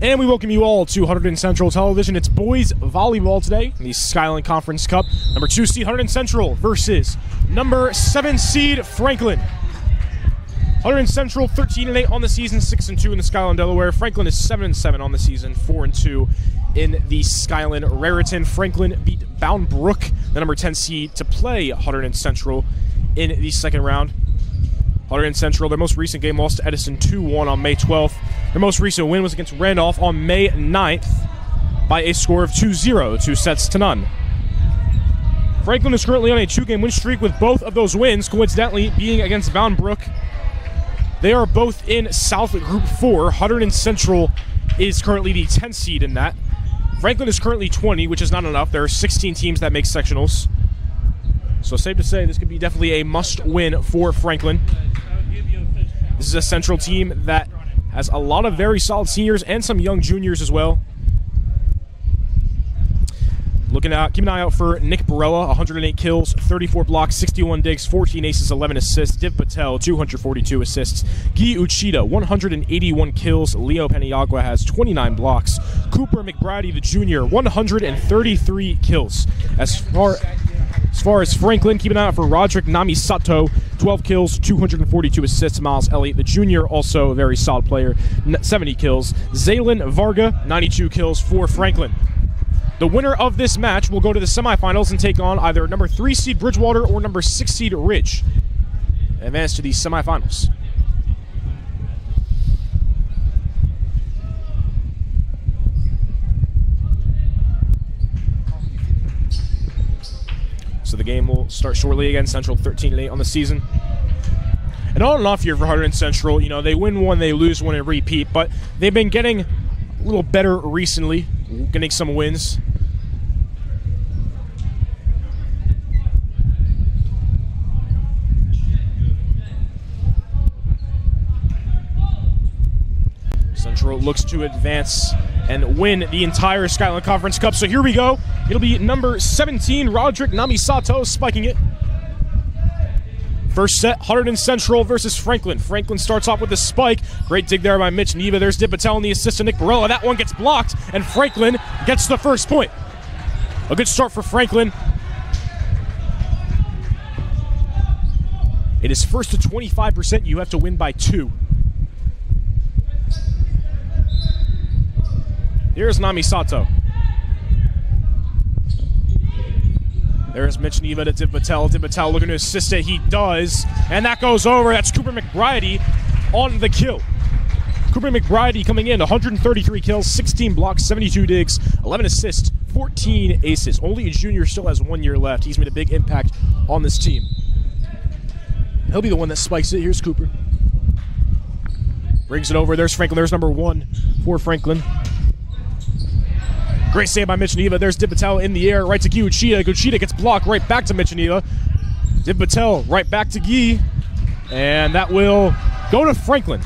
And we welcome you all to Hunterdon Central Television. It's boys volleyball today in the Skyline Conference Cup. Number 2 seed Hunterdon Central versus number 7 seed Franklin. Hunterdon Central 13-8 on the season, 6-2 in the Skyline Delaware. Franklin is 7-7 on the season, 4-2 in the Skyline Raritan. Franklin beat Bound Brook, the number 10 seed, to play Hunterdon Central in the second round. Hunterdon Central, their most recent game, lost to Edison 2-1 on May 12th. Their most recent win was against Randolph on May 9th by a score of 2-0, 2-0. Franklin is currently on a 2-game win streak, with both of those wins coincidentally being against Bound Brook. They are both in South Group 4. Hunterdon Central is currently the 10th seed in that. Franklin is currently 20, which is not enough. There are 16 teams that make sectionals. So safe to say this could be definitely a must-win for Franklin. This is a Central team that has a lot of very solid seniors and some young juniors as well. Keep an eye out for Nick Barella, 108 kills, 34 blocks, 61 digs, 14 aces, 11 assists. Div Patel, 242 assists. Guy Uchida, 181 kills. Leo Peniagua has 29 blocks. Cooper McBrady, the junior, 133 kills. As far as Franklin, keep an eye out for Roderick Namisato, 12 kills, 242 assists. Miles Elliott, the junior, also a very solid player, 70 kills. Zaylin Varga, 92 kills for Franklin. The winner of this match will go to the semifinals and take on either number 3 seed Bridgewater or number 6 seed Ridge. Advance to the semifinals. So the game will start shortly. Again, Central 13-8 on the season. And on and off year for Hunterdon Central. You know, they win one, they lose one, and repeat. But they've been getting a little better recently, getting some wins. Central looks to advance and win the entire Skyline Conference Cup. So here we go. It'll be number 17, Roderick Namisato, spiking it. First set, Hunterdon Central versus Franklin. Franklin starts off with a spike. Great dig there by Mitch Neva. There's Div Patel and the assist to Nick Barella. That one gets blocked, and Franklin gets the first point. A good start for Franklin. It is first to 25%. You have to win by 2. Here's Namisato. There's Mitch Neva to Div Patel. Div Patel looking to assist it. He does. And that goes over. That's Cooper McBride on the kill. Cooper McBride coming in. 133 kills, 16 blocks, 72 digs, 11 assists, 14 aces. Only a junior, still has 1 year left. He's made a big impact on this team. He'll be the one that spikes it. Here's Cooper. Brings it over. There's Franklin. There's number 1 for Franklin. Great save by Mitch Neva. There's Div Patel in the air, right to Guy Uchida. Uchida gets blocked, right back to Mitch Neva. Div Patel right back to Guy. And that will go to Franklin.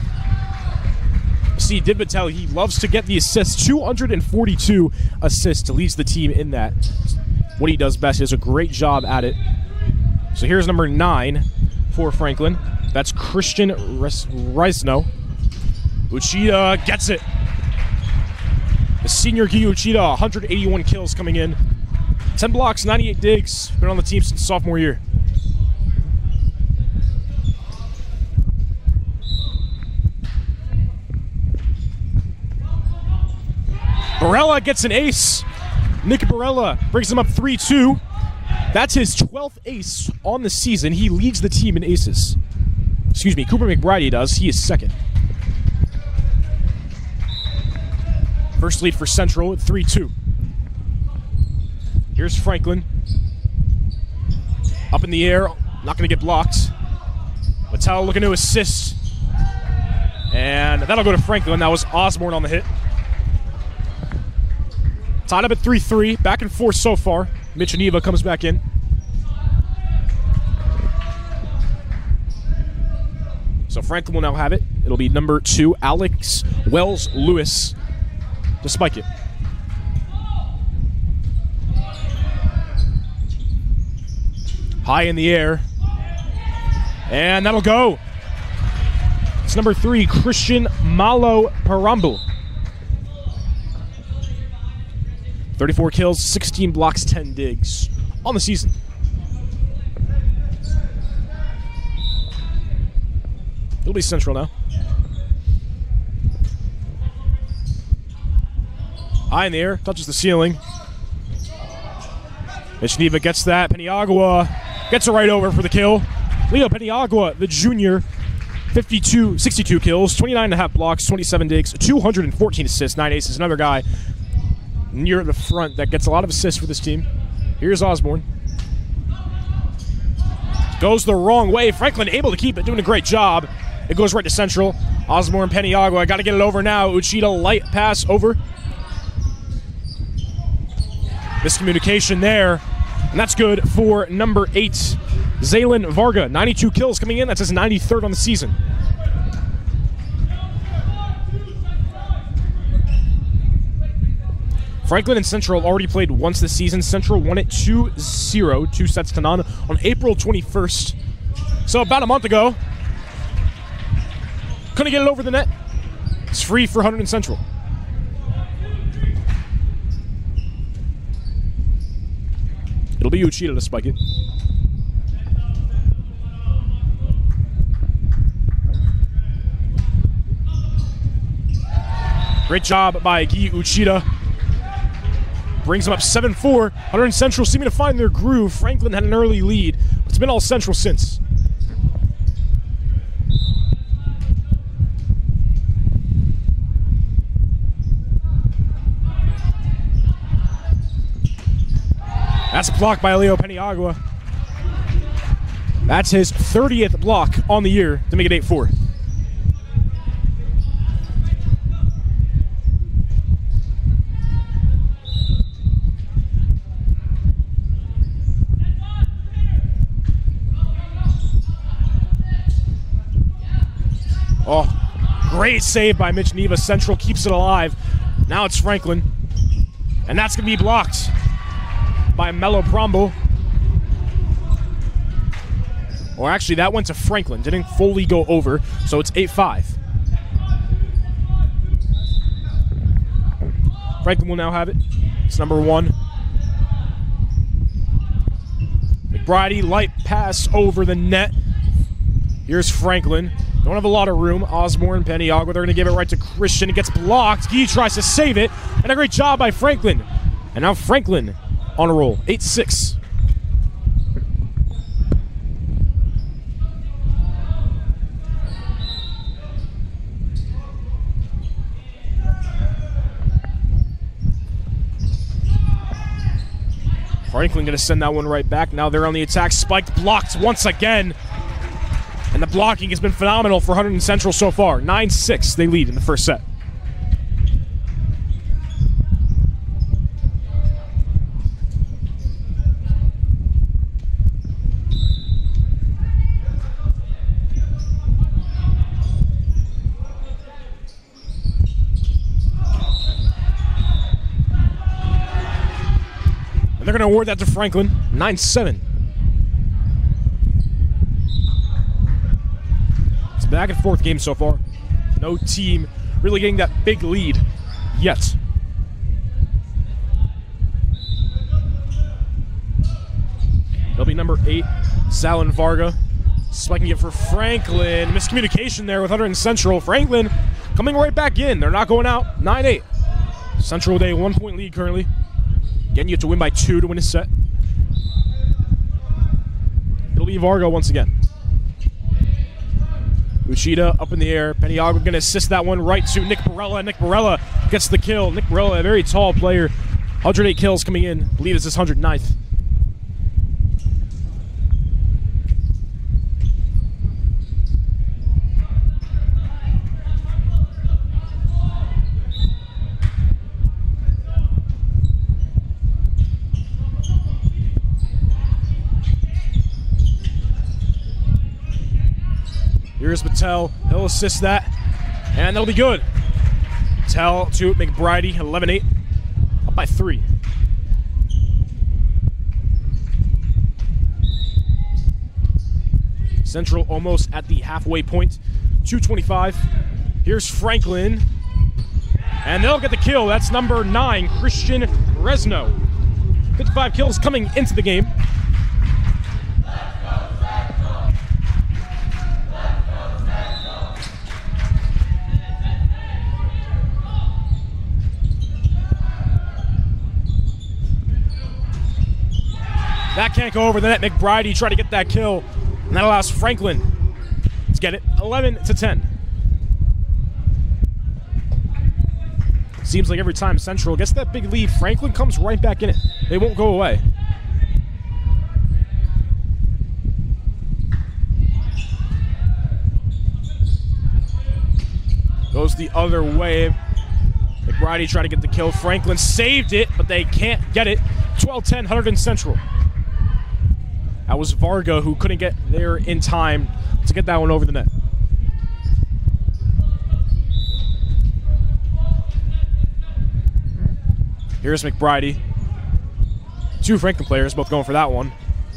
See, Div Patel, he loves to get the assists. 242 assists, leads the team in that. What he does best. He does a great job at it. So here's number 9 for Franklin. That's Christian Reisno. Uchida gets it. The senior Guy Uchida, 181 kills coming in. 10 blocks, 98 digs. Been on the team since sophomore year. Barella gets an ace. Nick Barella brings him up 3-2. That's his 12th ace on the season. He leads the team in aces. Excuse me, Cooper McBride does. He is second. First lead for Central at 3-2. Here's Franklin. Up in the air, not going to get blocked. Patel looking to assist. And that'll go to Franklin. That was Osborne on the hit. Tied up at 3-3. Back and forth so far. Mitch Neva comes back in. So Franklin will now have it. It'll be number 2, Alex Wells-Lewis, to spike it. High in the air. And that'll go. It's number 3, Christian Malo Parambu. 34 kills, 16 blocks, 10 digs on the season. It'll be Central now. High in the air, touches the ceiling. Mishneva gets that. Peniagua gets it right over for the kill. Leo Peniagua, the junior, 62 kills, 29.5 blocks, 27 digs, 214 assists, 9 aces. Another guy near the front that gets a lot of assists for this team. Here's Osborne. Goes the wrong way. Franklin able to keep it, doing a great job. It goes right to Central. Osborne, Peniagua, got to get it over now. Uchida, light pass over. Miscommunication there. And that's good for number 8, Zaylin Varga. 92 kills coming in. That's his 93rd on the season. Franklin and Central already played once this season. Central won it 2-0, 2 sets to none, on April 21st. So about a month ago. Couldn't get it over the net. It's free for Hunterdon Central. It'll be Uchida to spike it. Great job by Guy Uchida. Brings him up 7-4. Hunterdon Central seeming to find their groove. Franklin had an early lead, but it's been all Central since. That's blocked by Leo Peniagua. That's his 30th block on the year to make it 8-4. Oh, great save by Mitch Neva. Central keeps it alive. Now it's Franklin. And that's going to be blocked by Melo Prombo. Or actually, that went to Franklin. Didn't fully go over, so it's 8-5. Franklin will now have it. It's number 1. McBride, light pass over the net. Here's Franklin. Don't have a lot of room. Osborne, Peniagua, they're going to give it right to Christian. It gets blocked. Guy tries to save it. And a great job by Franklin. And now Franklin on a roll. 8-6. Franklin going to send that one right back. Now they're on the attack. Spiked, blocked once again. And the blocking has been phenomenal for Hunterdon Central so far. 9-6, they lead in the first set. And they're going to award that to Franklin. 9-7. Back and forth game so far. No team really getting that big lead yet. It'll be number 8, Zaylin Varga. Spiking it for Franklin. Miscommunication there with Hunterdon Central. Franklin coming right back in. They're not going out. 9-8. Central with a 1-point lead currently. Again, you have to win by 2 to win a set. It'll be Varga once again. Uchida up in the air. Peniagua going to assist that one right to Nick Barella. Nick Barella gets the kill. Nick Barella, a very tall player. 108 kills coming in. I believe it's his 109th. Here's Patel. He'll assist that. And that'll be good. Patel to McBride. 11-8. Up by 3. Central almost at the halfway point. 2:25. Here's Franklin. And they'll get the kill. That's number 9, Christian Resno. 55 kills coming into the game. That can't go over the net. McBride tried to get that kill, and that allows Franklin to get it 11-10. Seems like every time Central gets that big lead, Franklin comes right back in it. They won't go away. Goes the other way. McBride tried to get the kill. Franklin saved it, but they can't get it. 12-10, Hunterdon Central. That was Varga who couldn't get there in time to get that one over the net. Here's McBride. Two Franklin players both going for that one.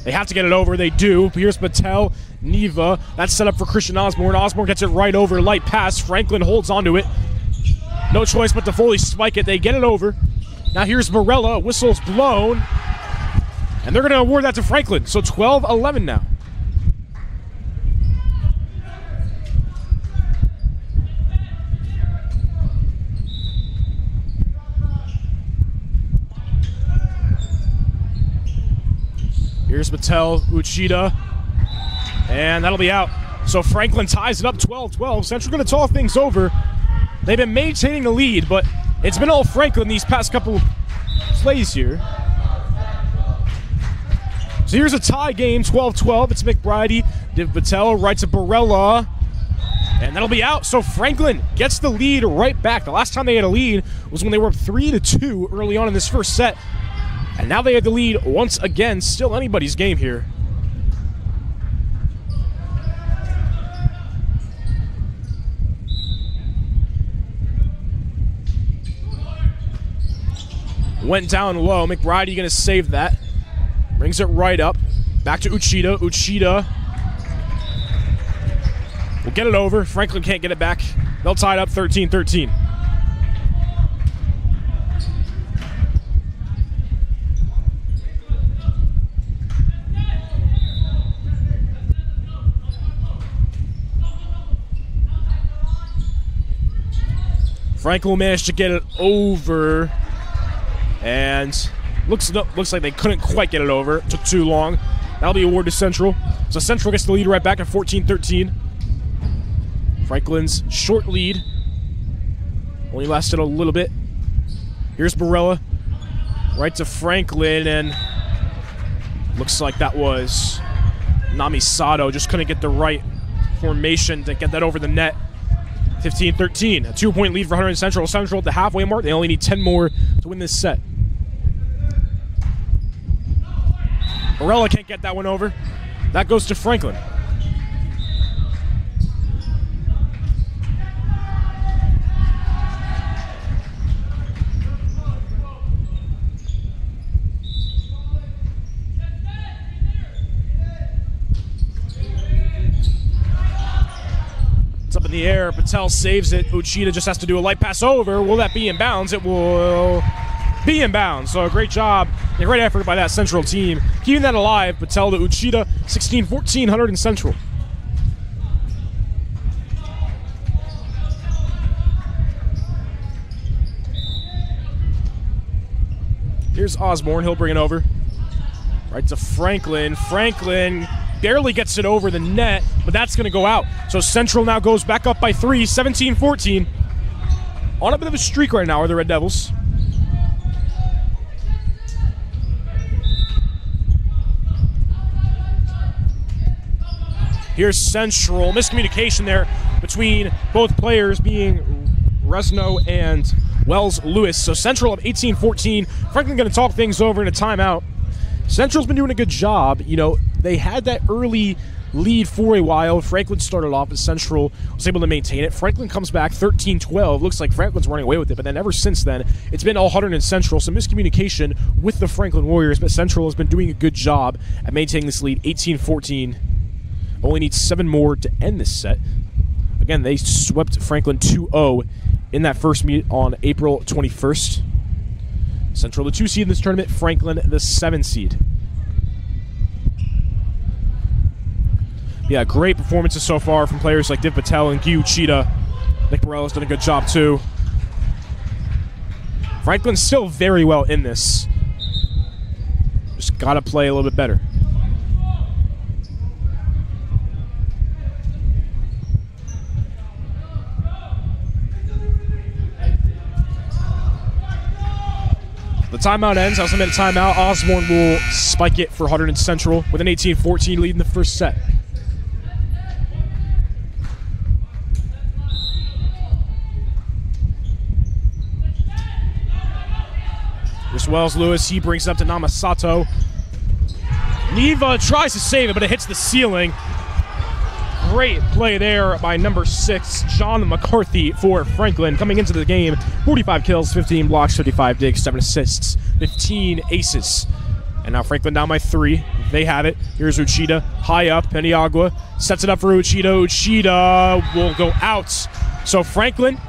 They have to get it over. They do. Here's Patel, Neva. That's set up for Christian Osborne. Osborne gets it right over. Light pass. Franklin holds onto it. No choice but to fully spike it. They get it over. Now here's Morella. Whistle's blown. And they're going to award that to Franklin. So 12-11 now. Here's Patel, Uchida. And that'll be out. So Franklin ties it up 12-12. Central going to talk things over. They've been maintaining the lead, but it's been all Franklin these past couple plays here. So here's a tie game, 12-12. It's McBride. Div Patel right to Barella. And that'll be out. So Franklin gets the lead right back. The last time they had a lead was when they were up 3-2 early on in this first set. And now they have the lead once again. Still anybody's game here. Went down low. McBride going to save that. Brings it right up. Back to Uchida. Uchida will get it over. Franklin can't get it back. They'll tie it up 13-13. Franklin managed to get it over. And looks like they couldn't quite get it over. It took too long. That'll be awarded to Central. So Central gets the lead right back at 14-13. Franklin's short lead only lasted a little bit. Here's Barella. Right to Franklin, and looks like that was Nami Sato. Just couldn't get the right formation to get that over the net. 15-13. A 2-point lead for Hunterdon Central. Central at the halfway mark. They only need 10 more to win this set. Barella can't get that one over. That goes to Franklin. It's up in the air. Patel saves it. Uchida just has to do a light pass over. Will that be in bounds? It will be in bounds. So a great job. A great effort by that Central team. Keeping that alive. Patel to Uchida. 16-14, Hunterdon Central. Here's Osborne. He'll bring it over. Right to Franklin. Franklin barely gets it over the net, but that's going to go out. So Central now goes back up by 3, 17-14. On a bit of a streak right now are the Red Devils. Here's Central. Miscommunication there between both players, being Resno and Wells Lewis. So Central up 18-14. Franklin going to talk things over in a timeout. Central's been doing a good job. You know, they had that early lead for a while. Franklin started off, but Central was able to maintain it. Franklin comes back 13-12. Looks like Franklin's running away with it, but then ever since then, it's been all Hunterdon Central. Some miscommunication with the Franklin Warriors, but Central has been doing a good job at maintaining this lead, 18-14. Only needs 7 more to end this set. Again, they swept Franklin 2-0 in that first meet on April 21st. Central, the 2 seed in this tournament. Franklin, the 7 seed. Yeah, great performances so far from players like Div Patel and Gyu Uchida. Nick Morello's done a good job too. Franklin's still very well in this. Just got to play a little bit better. The timeout ends. I also made a timeout. Osborne will spike it for Hunterdon Central with an 18-14 lead in the first set. Here's Wells Lewis. He brings it up to Namasato. Neva tries to save it, but it hits the ceiling. Great play there by number 6, John McCarthy for Franklin. Coming into the game, 45 kills, 15 blocks, 55 digs, 7 assists, 15 aces. And now Franklin down by 3. They have it. Here's Uchida, high up. Peniagua sets it up for Uchida. Uchida will go out. So Franklin,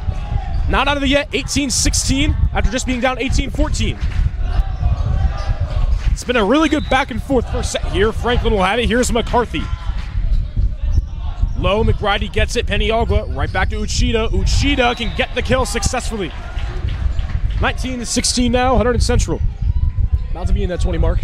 not out of it yet, 18-16, after just being down 18-14. It's been a really good back and forth first set here. Franklin will have it. Here's McCarthy. Low, McBride gets it. Peniagua right back to Uchida. Uchida can get the kill successfully. 19-16 now, Hunterdon Central. About to be in that 20 mark.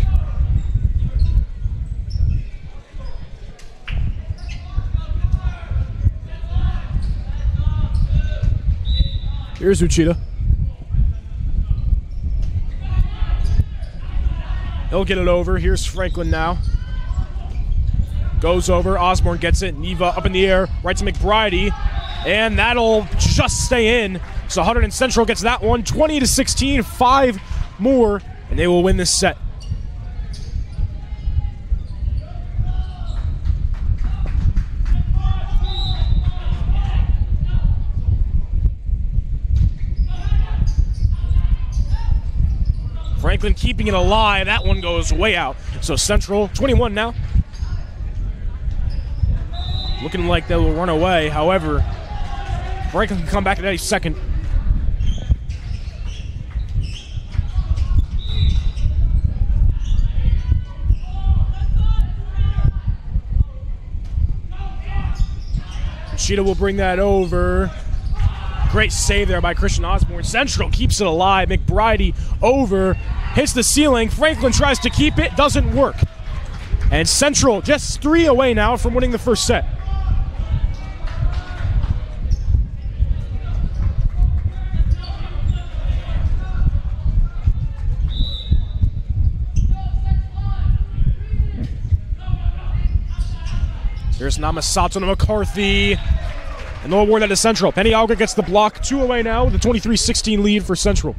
Here's Uchida. He'll get it over. Here's Franklin now. Goes over. Osborne gets it. Neva up in the air. Right to McBride. And that'll just stay in. So Hunterdon Central gets that one. 20-16. 5 more. And they will win this set. Franklin keeping it alive. That one goes way out. So Central, 21 now. Looking like they will run away. However, Franklin can come back at any second. Uchida will bring that over. Great save there by Christian Osborne. Central keeps it alive. McBride over, hits the ceiling. Franklin tries to keep it, doesn't work. And Central just 3 away now from winning the first set. Here's Namasato to McCarthy. And they'll award that to Central. Peniagua gets the block. 2 away now with a 23-16 lead for Central.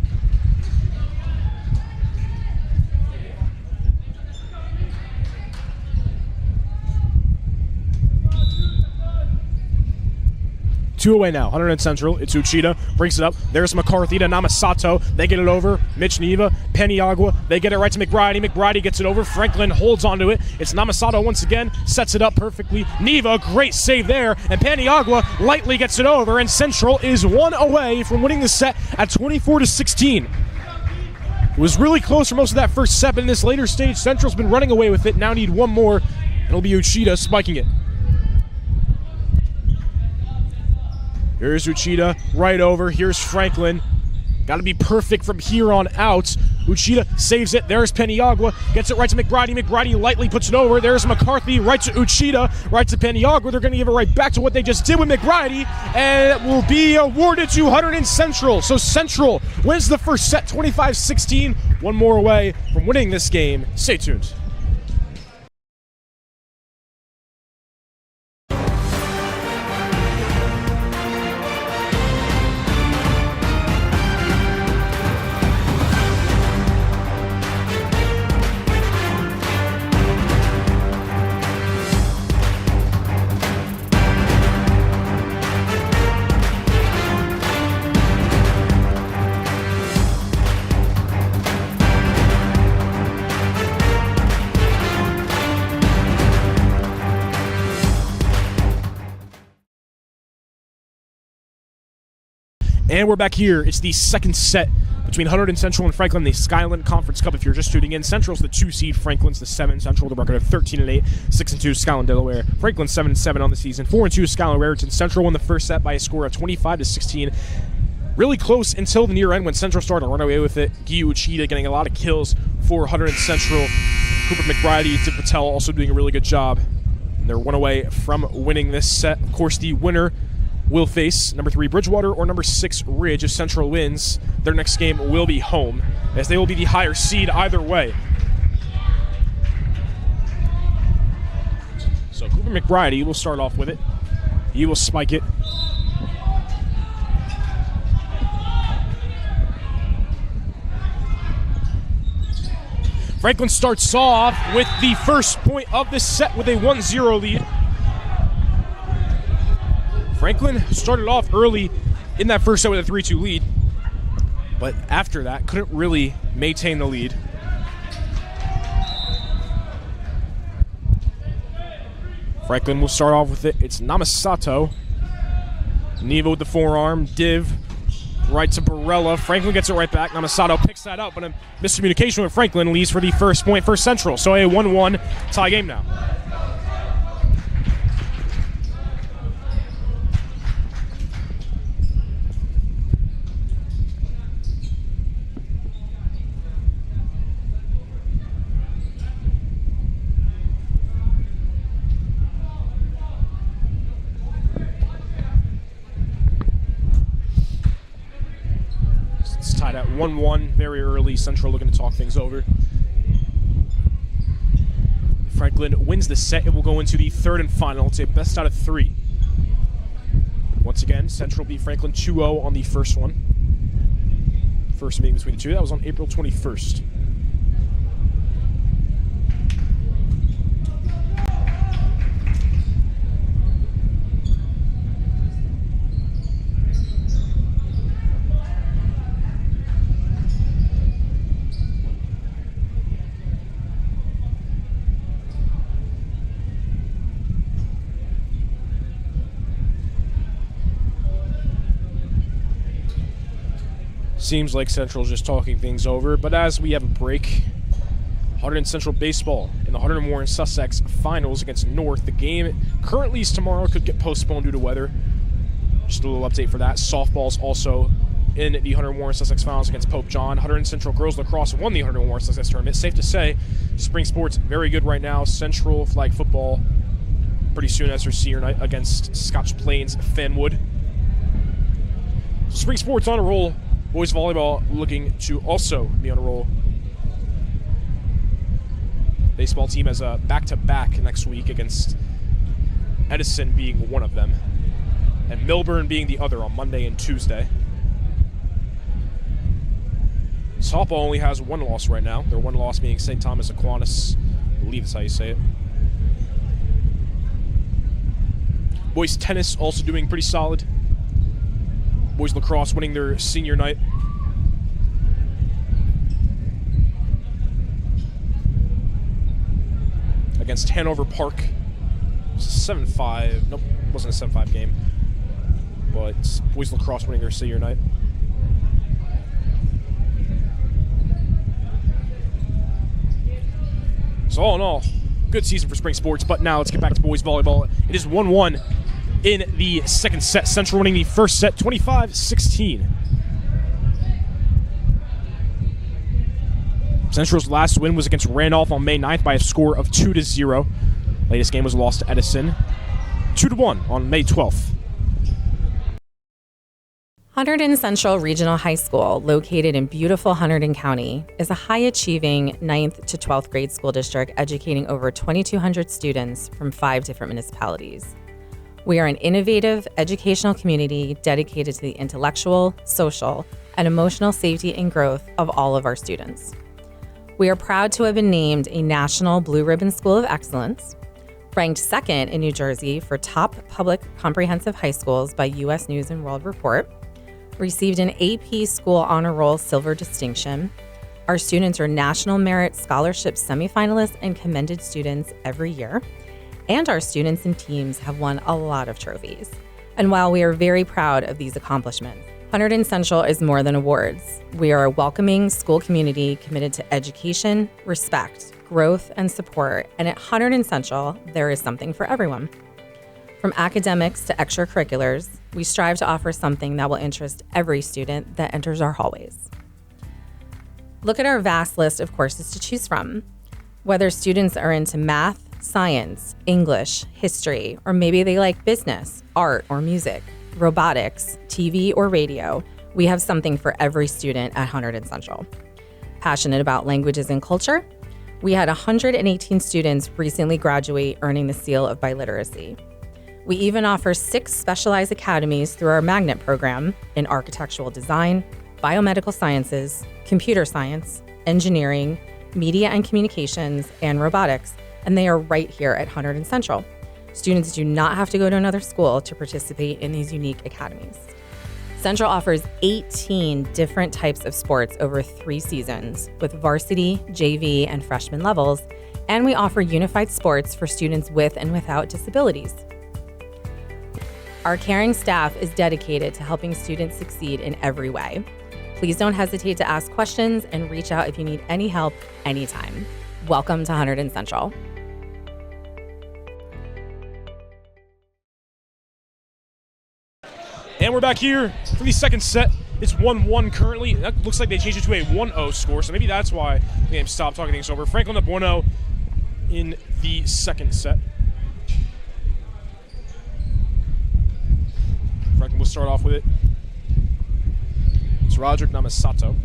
Two away now. Hunterdon Central. It's Uchida. Brings it up. There's McCarthy to Namasato. They get it over. Mitch Neva. Peniagua. They get it right to McBride. McBride gets it over. Franklin holds onto it. It's Namasato once again. Sets it up perfectly. Neva, great save there. And Peniagua lightly gets it over. And Central is 1 away from winning the set at 24-16. It was really close for most of that first set, but in this later stage, Central's been running away with it. Now need one more. And it'll be Uchida spiking it. Here's Uchida, right over. Here's Franklin. Got to be perfect from here on out. Uchida saves it. There's Peniagua. Gets it right to McBride. McBride lightly puts it over. There's McCarthy, right to Uchida, right to Peniagua. They're going to give it right back to what they just did with McBride, and it will be awarded to Hunterdon Central. So Central wins the first set, 25-16. 1 more away from winning this game. Stay tuned. And we're back here. It's the second set between Hunterdon Central and Franklin, the Skyline Conference Cup. If you're just tuning in, Central's the 2 seed, Franklin's the 7. Central with a record of 13-8, 6-2 Skyline Delaware. Franklin 7-7 on the season, 4-2 Skyline Raritan. Central won the first set by a score of 25-16. Really close until the near end when Central started to run away with it. Guy Uchida getting a lot of kills for Hunterdon Central. Cooper McBride, Tim Patel also doing a really good job. And they're one away from winning this set. Of course, the winner will face number 3 Bridgewater or number 6 Ridge. If Central wins, their next game will be home, as they will be the higher seed either way. So Cooper McBride, he will start off with it. He will spike it. Franklin starts off with the first point of this set with a 1-0 lead. Franklin started off early in that first set with a 3-2 lead, but after that couldn't really maintain the lead. Franklin will start off with it. It's Namasato. Neva with the forearm. Div right to Barella. Franklin gets it right back. Namasato picks that up, but a miscommunication with Franklin leads for the first point for Central. So a 1-1 tie game now. Tied at 1-1 very early. Central looking to talk things over. Franklin wins the set. It will go into the third and final. It's a best out of 3. Once again, Central beat Franklin 2-0 on the first one. First meeting between the two. That was on April 21st. Seems like Central's just talking things over, but as we have a break, Hunterdon Central baseball in the Hunterdon Warren Sussex finals against North. The game currently is tomorrow, could get postponed due to weather. Just a little update for that. Softball's also in the Hunterdon Warren Sussex finals against Pope John. Hunterdon Central girls lacrosse won the Hunterdon Warren Sussex tournament. Safe to say, spring sports very good right now. Central flag football pretty soon as their senior night against Scotch Plains Fanwood. Spring sports on a roll. Boys volleyball looking to also be on a roll. Baseball team has a back-to-back next week against Edison being one of them, and Milburn being the other on Monday and Tuesday. Softball only has one loss right now. Their one loss being St. Thomas Aquinas. I believe that's how you say it. Boys tennis also doing pretty solid. Boys lacrosse winning their senior night. Against Hanover Park. It's a 7-5. Nope, it wasn't a 7-5 game. But boys lacrosse winning their senior night. So all in all, good season for spring sports. But now let's get back to boys volleyball. It is 1-1. In the second set, Central winning the first set 25-16. Central's last win was against Randolph on May 9th by a score of 2-0. Latest game was lost to Edison 2-1 on May 12th. Hunterdon Central Regional High School, located in beautiful Hunterdon County, is a high-achieving 9th to 12th grade school district educating over 2,200 students from 5 different municipalities. We are an innovative educational community dedicated to the intellectual, social, and emotional safety and growth of all of our students. We are proud to have been named a National Blue Ribbon School of Excellence, ranked second in New Jersey for top public comprehensive high schools by U.S. News & World Report, received an AP School Honor Roll Silver Distinction. Our students are National Merit Scholarship semifinalists and commended students every year. And our students and teams have won a lot of trophies. And while we are very proud of these accomplishments, Hunterdon Central is more than awards. We are a welcoming school community committed to education, respect, growth, and support. And at Hunterdon Central, there is something for everyone. From academics to extracurriculars, we strive to offer something that will interest every student that enters our hallways. Look at our vast list of courses to choose from. Whether students are into math, science, English, history, or maybe they like business, art, or music, robotics, TV, or radio, we have something for every student at Hunterdon Central. Passionate about languages and culture? We had 118 students recently graduate earning the seal of biliteracy. We even offer 6 specialized academies through our magnet program in architectural design, biomedical sciences, computer science, engineering, media and communications, and robotics, and they are right here at Hunterdon Central. Students do not have to go to another school to participate in these unique academies. Central offers 18 different types of sports over 3 seasons with varsity, JV, and freshman levels, and we offer unified sports for students with and without disabilities. Our caring staff is dedicated to helping students succeed in every way. Please don't hesitate to ask questions and reach out if you need any help anytime. Welcome to Hunterdon Central. And we're back here for the second set. It's 1-1 currently. That looks like they changed it to a 1-0 score, so maybe that's why the game stopped talking things over. Franklin up 1-0 in the second set. Franklin will start off with it. It's Roderick Namasato.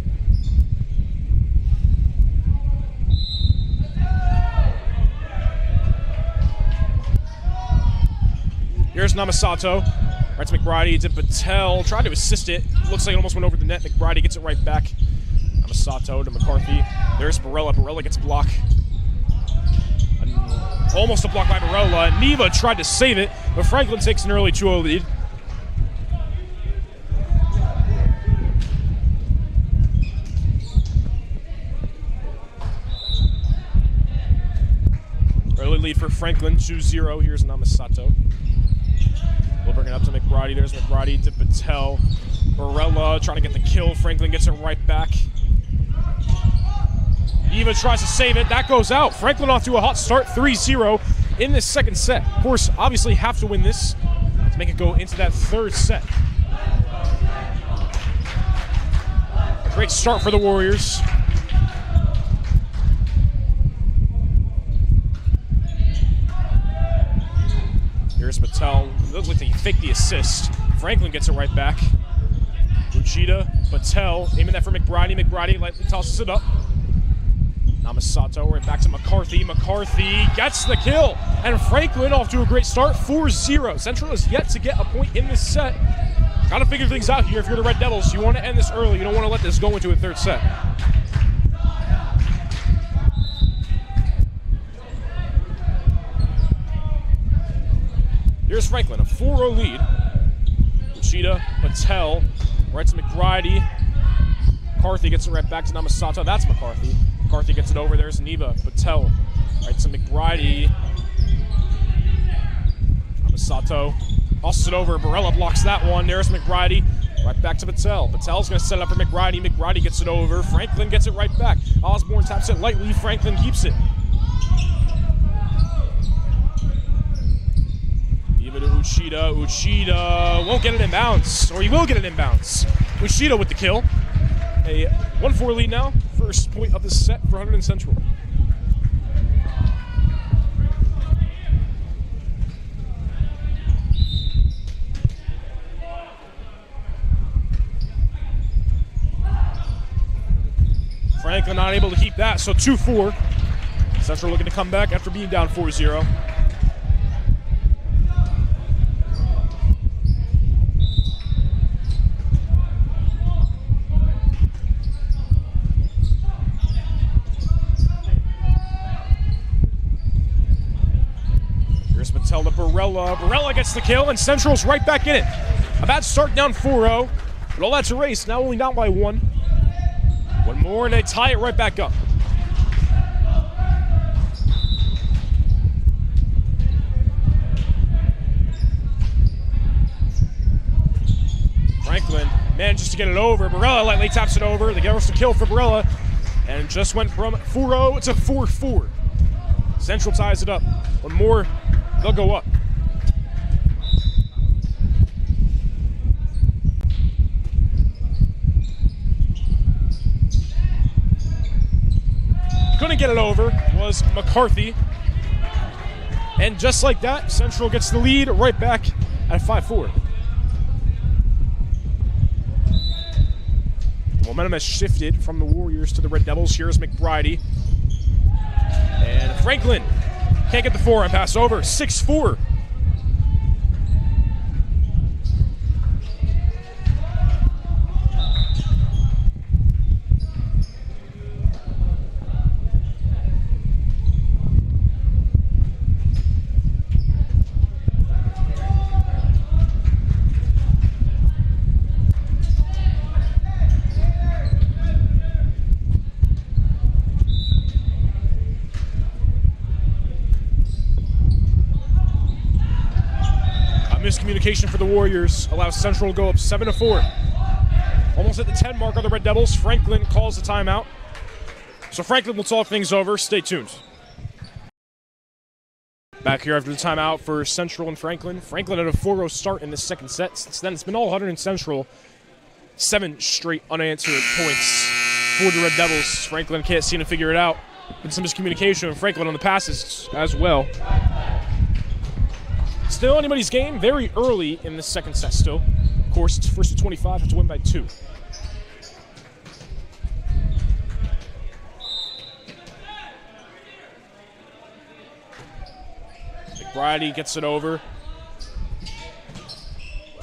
Here's Namasato. Right to McBride to Patel. Tried to assist it. Looks like it almost went over the net. McBride gets it right back. Namasato to McCarthy. There's Barella. Barella gets a block. Almost a block by Barella. Neva tried to save it, but Franklin takes an early 2-0 lead. Early lead for Franklin, 2-0. Here's Namasato. We'll bring it up to McBride. There's McBride to Patel. Barella trying to get the kill. Franklin gets it right back. Eva tries to save it. That goes out. Franklin off to a hot start, 3-0 in this second set. Of course, obviously have to win this to make it go into that third set. A great start for the Warriors. Here's Patel. Looks like they faked the assist. Franklin gets it right back. Uchida, Patel, aiming that for McBride. McBride lightly tosses it up. Namasato right back to McCarthy. McCarthy gets the kill. And Franklin off to a great start, 4-0. Central is yet to get a point in this set. Got to figure things out here if you're the Red Devils. You want to end this early. You don't want to let this go into a third set. Here's Franklin, a 4-0 lead. Uchida, Patel, right to McBride. McCarthy gets it right back to Namasato. That's McCarthy. McCarthy gets it over. There's Neva. Patel, right to McBride. Namasato tosses it over. Barella blocks that one. There's McBride. Right back to Patel. Patel's going to set it up for McBride. McBride gets it over. Franklin gets it right back. Osborne taps it lightly. Franklin keeps it. Give it to Uchida. Uchida won't get it in bounds, or he will get it in bounds. Uchida with the kill. A 1-4 lead now. First point of the set for Hunterdon Central. Franklin not able to keep that, so 2-4. Central looking to come back after being down 4-0. Here's Patel to Barella. Barella gets the kill, and Central's right back in it. A bad start, down 4-0, but all that's erased. Now only down by 1. One more, and they tie it right back up. Franklin Manages to get it over. Barella lightly taps it over. They get us the kill for Barella. And it just went from 4-0 to 4-4. Central ties it up. One more, they'll go up. Couldn't get it over was McCarthy. And just like that, Central gets the lead right back at 5-4. Momentum has shifted from the Warriors to the Red Devils. Here's McBride. And Franklin can't get the forehand pass over. 6-4. Miscommunication for the Warriors allows Central to go up 7-4. Almost at the 10 mark on the Red Devils. Franklin calls the timeout. So Franklin will talk things over. Stay tuned. Back here after the timeout for Central and Franklin. Franklin had a 4-0 start in the second set. Since then, it's been all Hunterdon Central. 7 straight unanswered points for the Red Devils. Franklin can't seem to figure it out. Been some miscommunication with Franklin on the passes as well. Still anybody's game, very early in the second set still. Of course, it's first to 25, have to win by 2. McBride gets it over.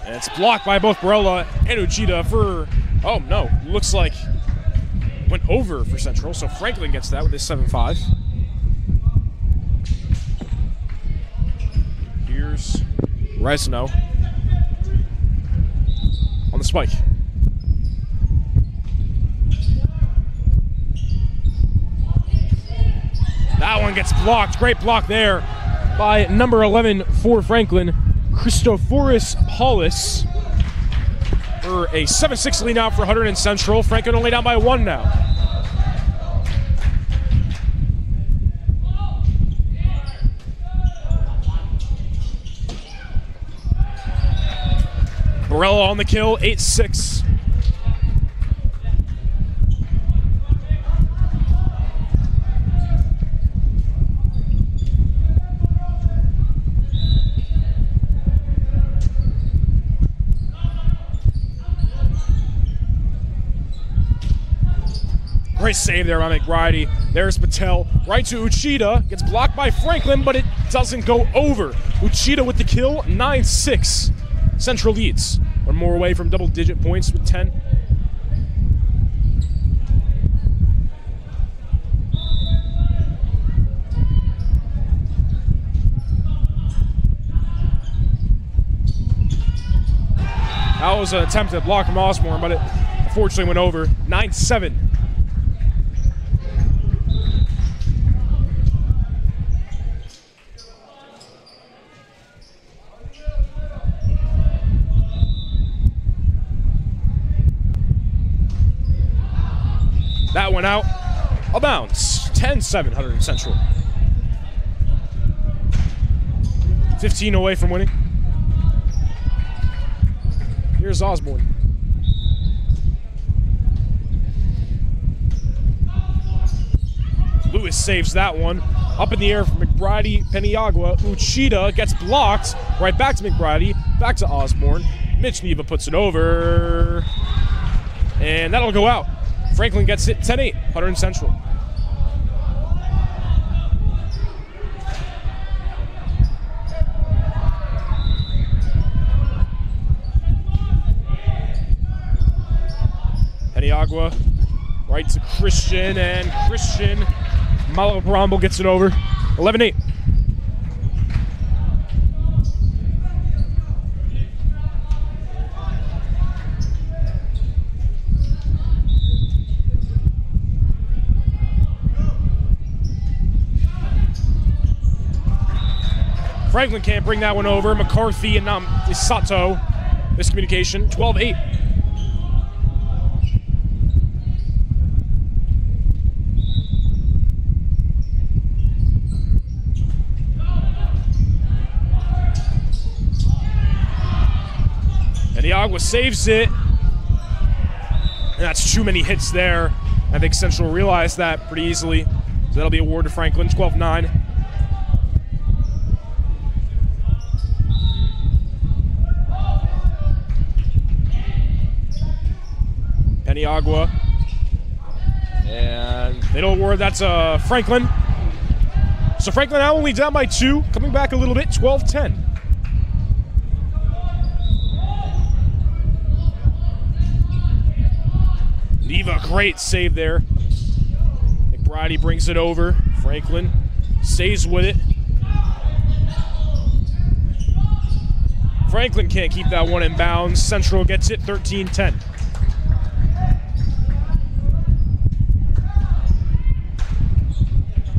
And it's blocked by both Barella and Uchida for, oh no, looks like went over for Central, so Franklin gets that with his 7-5. Here's Resno on the spike. That one gets blocked. Great block there by number 11 for Franklin, Christoforis Hollis, for a 7-6 lead now for Hunterdon Central. Franklin only down by 1 now. Barella on the kill, 8-6. Great save there by McBride. There's Patel. Right to Uchida. Gets blocked by Franklin, but it doesn't go over. Uchida with the kill, 9-6. Central leads. One more away from double-digit points with 10. That was an attempt at block from Osborne, but it unfortunately went over. 9-7. That went out of bounds. 10-7, Hunterdon Central. 15 away from winning. Here's Osborne. Lewis saves that one. Up in the air from McBride, Peniagua. Uchida gets blocked. Right back to McBride. Back to Osborne. Mitch Neva puts it over. And that'll go out. Franklin gets it, 10-8, Hunterdon Central. Peniagua, right to Christian, and Christian Malaparambo gets it over, 11-8. Franklin can't bring that one over. McCarthy and Sato. Miscommunication. 12-8. Peniagua saves it. And that's too many hits there. I think Central realized that pretty easily. So that'll be awarded to Franklin, 12-9. Peniagua. And they don't award that to Franklin. So Franklin now only down by 2, coming back a little bit, 12-10. Neva, great save there. McBride brings it over. Franklin stays with it. Franklin can't keep that one in bounds. Central gets it, 13-10.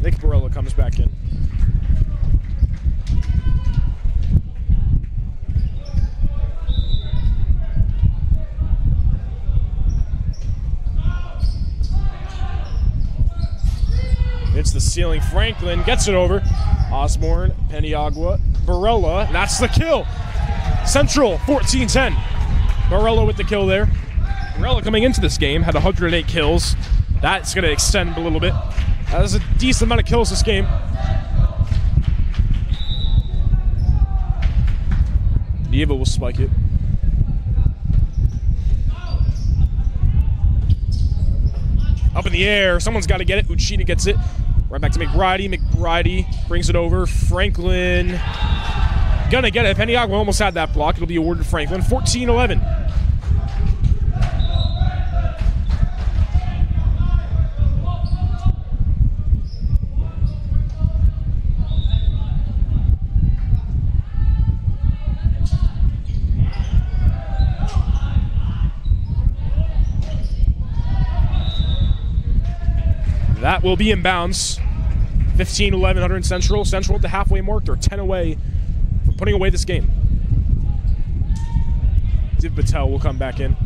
Nick Barella comes back in. It's the ceiling. Franklin gets it over. Osborne, Peniagua, Barella. That's the kill. Central, 14-10. Barella with the kill there. Barella coming into this game had 108 kills. That's going to extend a little bit. That's a decent amount of kills this game. Neva will spike it. Up in the air. Someone's got to get it. Uchida gets it. Right back to McBride. McBride brings it over. Franklin gonna get it. Peniagua almost had that block. It'll be awarded to Franklin. 14-11. That will be in bounds. 15-11, Hunterdon Central. Central at the halfway mark. They're 10 away from putting away this game. Div Patel will come back in.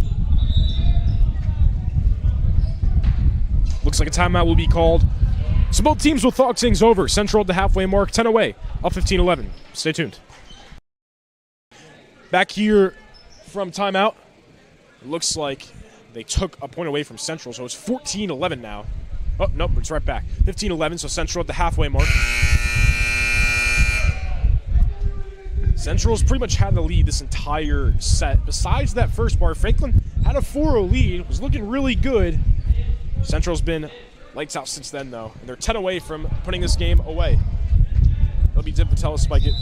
Looks like a timeout will be called. So both teams will talk things over. Central at the halfway mark, 10 away, up 15-11. Stay tuned. Back here from timeout. It looks like they took a point away from Central, so it's 14-11 now. Oh, nope, it's right back. 15-11, so Central at the halfway mark. Central's pretty much had the lead this entire set. Besides that first part, Franklin had a 4-0 lead, was looking really good. Central's been lights out since then, though, and they're 10 away from putting this game away. That'll be Div Patel to spike it.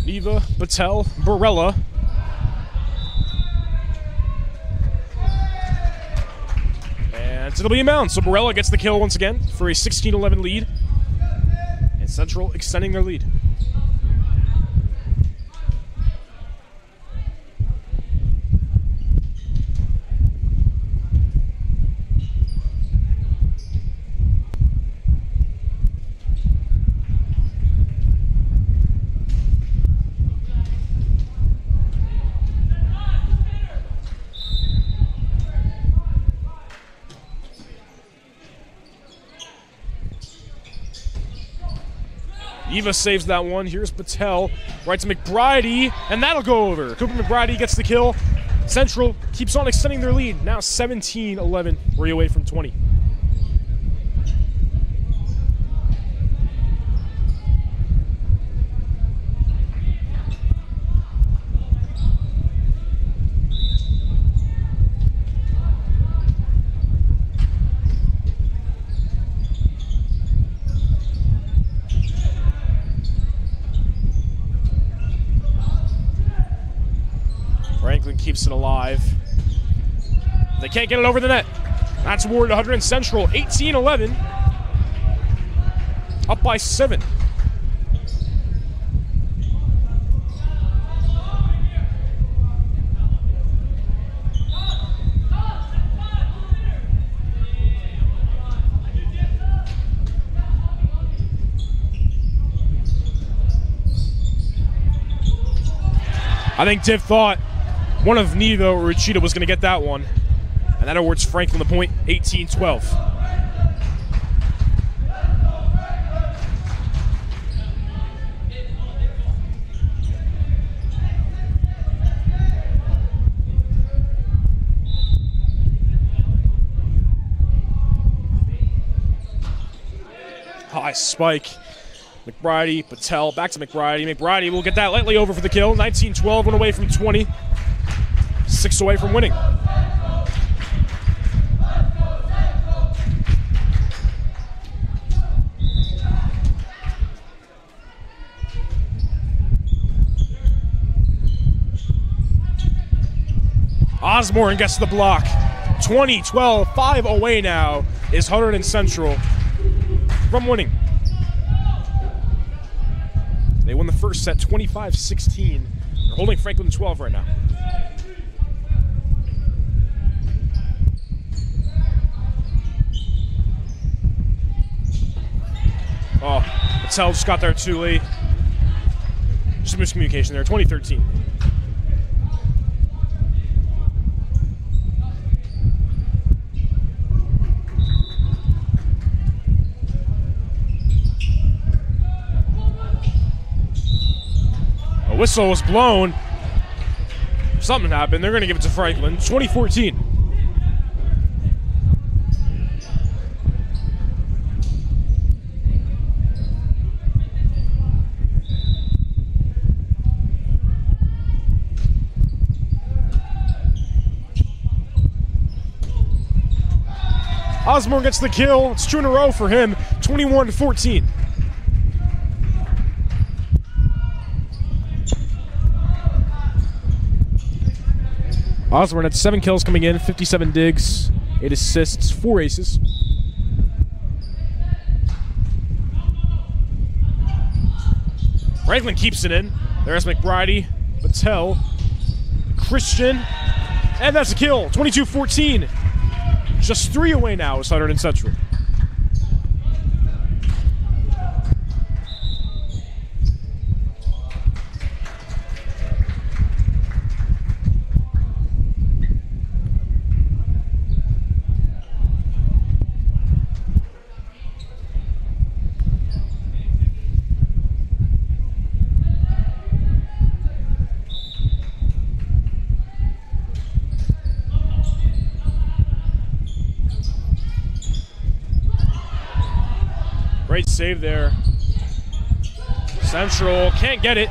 Neva, Patel, Barella. And it'll be in bounds. So Barella gets the kill once again for a 16-11 lead. And Central extending their lead. Eva saves that one. Here's Patel. Right to McBride, and that'll go over. Cooper McBride gets the kill. Central keeps on extending their lead. Now 17-11. We're away from 20. Franklin keeps it alive. They can't get it over the net. That's awarded to Hunterdon Central. 18-11. Up by 7. I think Div thought one of Neva or Uchida was going to get that one. And that awards Franklin the point, 18-12. High spike. McBride, Patel, back to McBride. McBride will get that lightly over for the kill. 19-12, 1 away from 20. 6 away from winning. Osborne gets the block. 20-12, 5 away now is Hunterdon Central from winning. They won the first set 25-16. They're holding Franklin 12 right now. Oh, Patel just got there too late. Just a miscommunication there, 2013. Whistle was blown. Something happened. They're going to give it to Franklin. 2014. Osborne gets the kill. It's 2 in a row for him. 21-14. Osborne had 7 kills coming in, 57 digs, 8 assists, 4 aces. Franklin keeps it in. There's McBride, Patel, Christian, and that's a kill. 22-14. Just 3 away now is Hunterdon Central. Great save there. Central can't get it.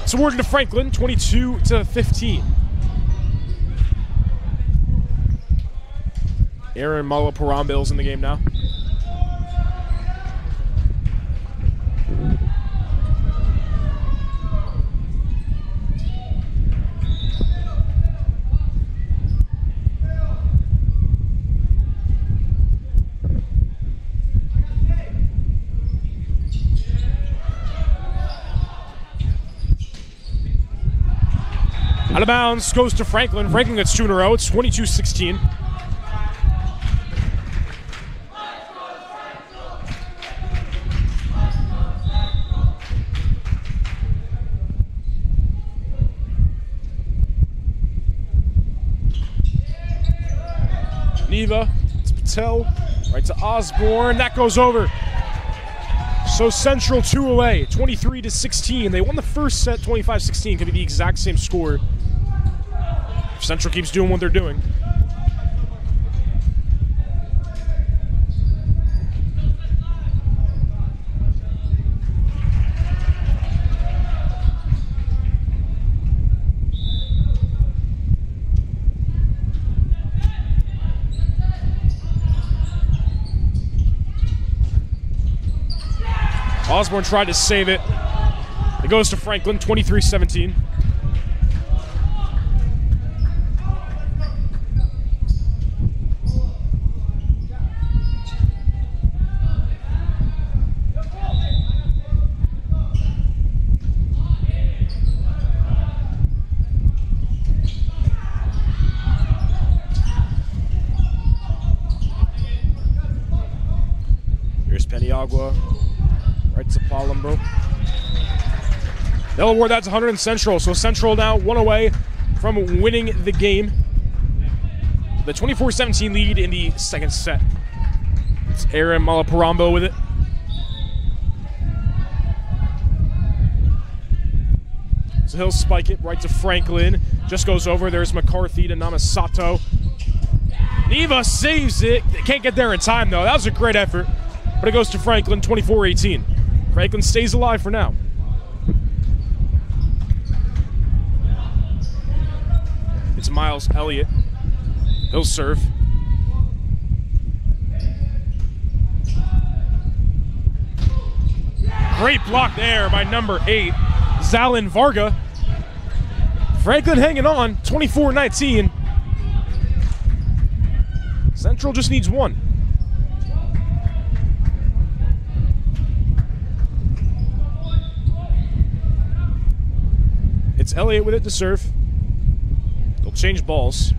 It's awarded to Franklin, 22-15. Aaron Malaparambil's in the game now. Out of bounds, goes to Franklin. Franklin gets 2 in a row. It's 22-16. Neva, it's Patel, right to Osborne. That goes over. So Central 2 away, 23-16. They won the first set 25-16. Could be the exact same score if Central keeps doing what they're doing. Osborne tried to save it. It goes to Franklin, 23-17. Here's Peniagua. Right to Palumbo. They'll award that to Hunterdon Central. So Central now 1 away from winning the game. The 24-17 lead in the second set. It's Aaron Malaparambo with it. So he'll spike it right to Franklin. Just goes over. There's McCarthy to Namasato. Neva saves it. They can't get there in time, though. That was a great effort. but it goes to Franklin, 24-18. Franklin stays alive for now. It's Miles Elliott. He'll serve. Great block there by number 8, Zalin Varga. Franklin hanging on, 24-19. Central just needs one. It's Elliott with it to serve. They'll change balls.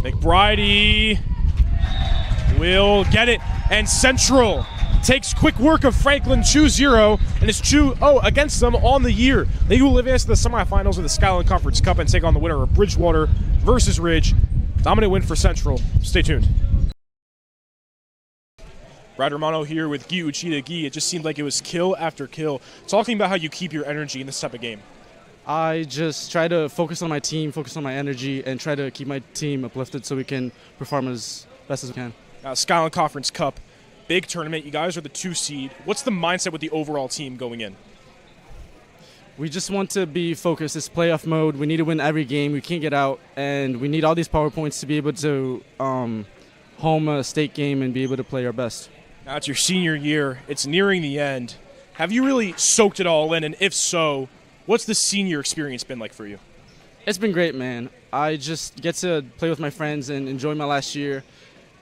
McBride will get it, and Central takes quick work of Franklin 2-0, and it's 2-0 against them on the year. They will advance to the semifinals of the Skyline Conference Cup and take on the winner of Bridgewater versus Ridge. Dominant win for Central. Stay tuned. Brad Romano here with Guy Uchida. Guy, it just seemed like it was kill after kill. Talking about how you keep your energy in this type of game. I just try to focus on my team, focus on my energy, and try to keep my team uplifted so we can perform as best as we can. Skyline Conference Cup, big tournament. You guys are the 2 seed. What's the mindset with the overall team going in? We just want to be focused. It's playoff mode. We need to win every game. We can't get out, and we need all these power points to be able to home a state game and be able to play our best. Now it's your senior year. It's nearing the end. Have you really soaked it all in? And if so, what's the senior experience been like for you? It's been great, man. I just get to play with my friends and enjoy my last year.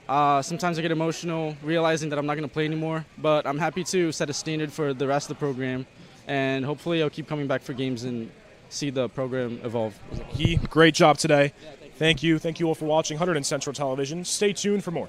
Sometimes I get emotional realizing that I'm not going to play anymore, but I'm happy to set a standard for the rest of the program, and hopefully I'll keep coming back for games and see the program evolve. Great job today. Thank you. Thank you all for watching Hunterdon Central Television. Stay tuned for more.